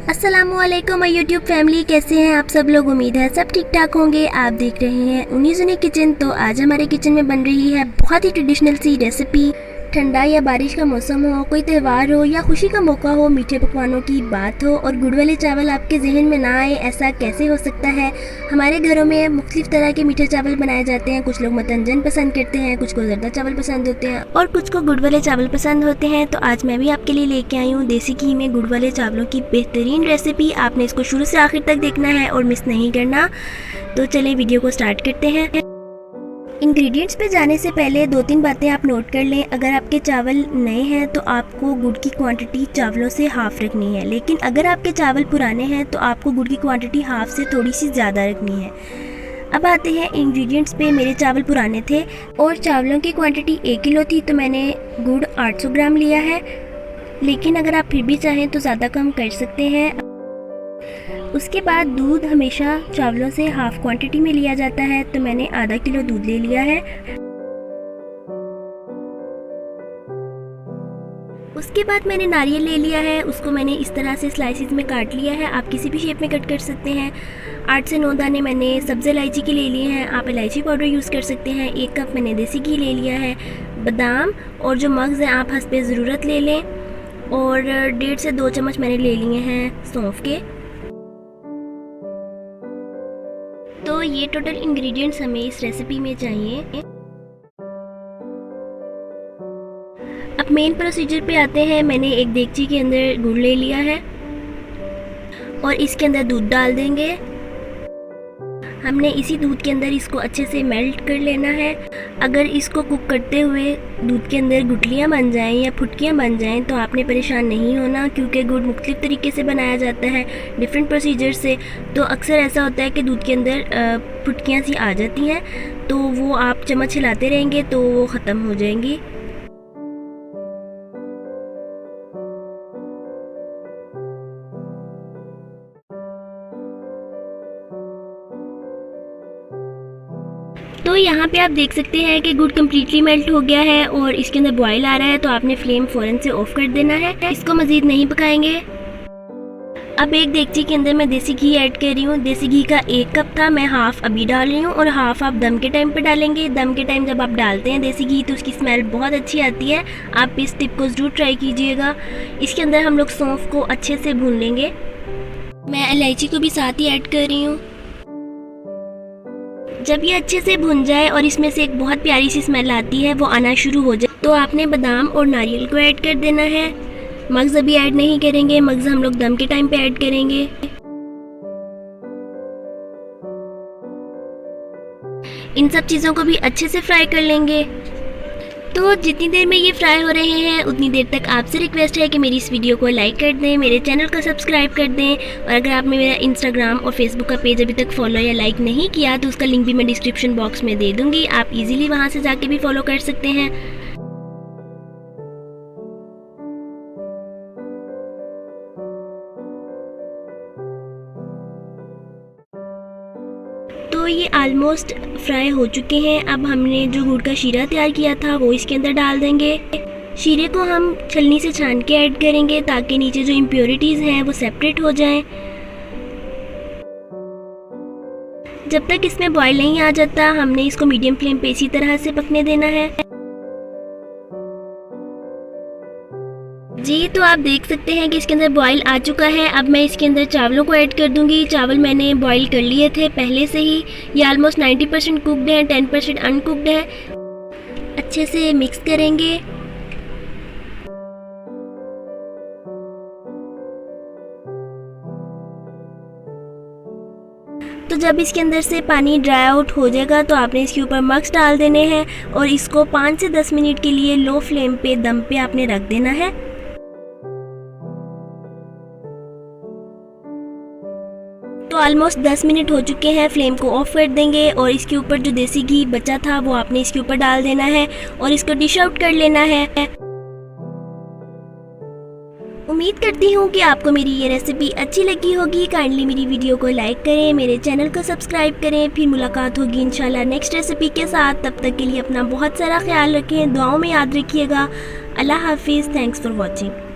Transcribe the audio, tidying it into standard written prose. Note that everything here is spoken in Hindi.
अस्सलामुअलैकुम माय यूट्यूब फैमिली, कैसे हैं आप सब लोग। उम्मीद है सब ठीक ठाक होंगे। आप देख रहे हैं उन्नीसुनी किचन। तो आज हमारे किचन में बन रही है बहुत ही ट्रेडिशनल सी रेसिपी। ठंडा या बारिश का मौसम हो, कोई त्यौहार हो या खुशी का मौका हो, मीठे पकवानों की बात हो और गुड़ वाले चावल आपके जहन में ना आए, ऐसा कैसे हो सकता है। हमारे घरों में मुख्तलिफ तरह के मीठे चावल बनाए जाते हैं। कुछ लोग मतंजन पसंद करते हैं, कुछ को जर्दा चावल पसंद होते हैं और कुछ को गुड़ वाले चावल पसंद होते हैं। तो आज मैं भी आपके लिए लेके आई हूँ देसी घी में गुड़ वाले चावलों की बेहतरीन रेसिपी। आपने इसको शुरू से आखिर तक देखना है और मिस नहीं करना। तो चलिए वीडियो को स्टार्ट करते हैं। इंग्रेडिएंट्स पे जाने से पहले 2-3 बातें आप नोट कर लें। अगर आपके चावल नए हैं तो आपको गुड़ की क्वांटिटी चावलों से हाफ़ रखनी है, लेकिन अगर आपके चावल पुराने हैं तो आपको गुड़ की क्वांटिटी हाफ़ से थोड़ी सी ज़्यादा रखनी है। अब आते हैं इंग्रेडिएंट्स पे। मेरे चावल पुराने थे और चावलों की क्वांटिटी 1 किलो थी, तो मैंने गुड़ 800 ग्राम लिया है, लेकिन अगर आप फिर भी चाहें तो ज़्यादा कम कर सकते हैं। उसके बाद दूध हमेशा चावलों से हाफ क्वांटिटी में लिया जाता है, तो मैंने आधा किलो दूध ले लिया है। उसके बाद मैंने नारियल ले लिया है, उसको मैंने इस तरह से स्लाइसिस में काट लिया है। आप किसी भी शेप में कट कर सकते हैं। 8 से 9 दाने मैंने सब्ज़ इलायची के ले लिए हैं। आप इलायची पाउडर यूज़ कर सकते हैं। 1 कप मैंने देसी घी ले लिया है। बादाम और जो मग्ज़ हैं आप हस्बे ज़रूरत ले लें। और 1.5 से 2 चम्मच मैंने ले लिए हैं सौंफ के। तो ये टोटल इंग्रेडिएंट्स हमें इस रेसिपी में चाहिए। अब मेन प्रोसीजर पे आते हैं। मैंने एक देगची के अंदर गुड़ ले लिया है और इसके अंदर दूध डाल देंगे। हमने इसी दूध के अंदर इसको अच्छे से मेल्ट कर लेना है। अगर इसको कुक करते हुए दूध के अंदर गुठलियाँ बन जाएं या फुटकियाँ बन जाएं तो आपने परेशान नहीं होना, क्योंकि गुड़ मुख्तलिफ तरीके से बनाया जाता है डिफरेंट प्रोसीजर से। तो अक्सर ऐसा होता है कि दूध के अंदर फुटकियाँ सी आ जाती हैं, तो वो आप चम्मच हिलाते रहेंगे तो वो ख़त्म हो जाएंगी। तो यहाँ पे आप देख सकते हैं कि गुड़ कम्प्लीटली मेल्ट हो गया है और इसके अंदर बॉयल आ रहा है, तो आपने फ्लेम फ़ौरन से ऑफ कर देना है। इसको मज़ीद नहीं पकाएंगे। अब एक देगची के अंदर मैं देसी घी ऐड कर रही हूँ। देसी घी का 1 कप था, मैं हाफ़ अभी डाल रही हूँ और हाफ़ आप दम के टाइम पे डालेंगे। दम के टाइम जब आप डालते हैं देसी घी तो उसकी स्मेल बहुत अच्छी आती है। आप इस टिप को ज़रूर ट्राई कीजिएगा। इसके अंदर हम लोग सौंफ को अच्छे से भून लेंगे। मैं इलायची को भी साथ ही ऐड कर रही हूँ। जब ये अच्छे से भुन जाए और इसमें से एक बहुत प्यारी सी स्मेल आती है, वो आना शुरू हो जाए, तो आपने बादाम और नारियल को ऐड कर देना है। मग्ज़ अभी ऐड नहीं करेंगे, मग्ज़ हम लोग दम के टाइम पे ऐड करेंगे। इन सब चीज़ों को भी अच्छे से फ्राई कर लेंगे। तो जितनी देर में ये फ्राई हो रहे हैं उतनी देर तक आपसे रिक्वेस्ट है कि मेरी इस वीडियो को लाइक कर दें, मेरे चैनल को सब्सक्राइब कर दें। और अगर आपने मेरा इंस्टाग्राम और फेसबुक का पेज अभी तक फॉलो या लाइक नहीं किया तो उसका लिंक भी मैं डिस्क्रिप्शन बॉक्स में दे दूँगी। आप इजीली वहाँ से जाके भी फॉलो कर सकते हैं। तो ये आलमोस्ट फ्राई हो चुके हैं। अब हमने जो गुड़ का शीरा तैयार किया था वो इसके अंदर डाल देंगे। शीरे को हम छलनी से छान के ऐड करेंगे ताकि नीचे जो इम्प्योरिटीज़ हैं वो सेपरेट हो जाएं। जब तक इसमें बॉयल नहीं आ जाता हमने इसको मीडियम फ्लेम पे इसी तरह से पकने देना है। जी, तो आप देख सकते हैं कि इसके अंदर बॉयल आ चुका है। अब मैं इसके अंदर चावलों को ऐड कर दूंगी। चावल मैंने बॉयल कर लिए थे पहले से ही। ये ऑलमोस्ट 90% कुकड है, 10% अनकुकड है। अच्छे से मिक्स करेंगे। तो जब इसके अंदर से पानी ड्राई आउट हो जाएगा तो आपने इसके ऊपर मग्स डाल देने हैं और इसको 5 से 10 मिनट के लिए लो फ्लेम पे दम पे आपने रख देना है। तो ऑलमोस्ट 10 मिनट हो चुके हैं। फ्लेम को ऑफ कर देंगे और इसके ऊपर जो देसी घी बचा था वो आपने इसके ऊपर डाल देना है और इसको डिश आउट कर लेना है। उम्मीद करती हूँ कि आपको मेरी ये रेसिपी अच्छी लगी होगी। काइंडली मेरी वीडियो को लाइक करें, मेरे चैनल को सब्सक्राइब करें। फिर मुलाकात होगी इंशाल्लाह नेक्स्ट रेसिपी के साथ। तब तक के लिए अपना बहुत सारा ख्याल रखें, दुआओं में याद रखिएगा। अल्लाह हाफिज़। Thanks for watching.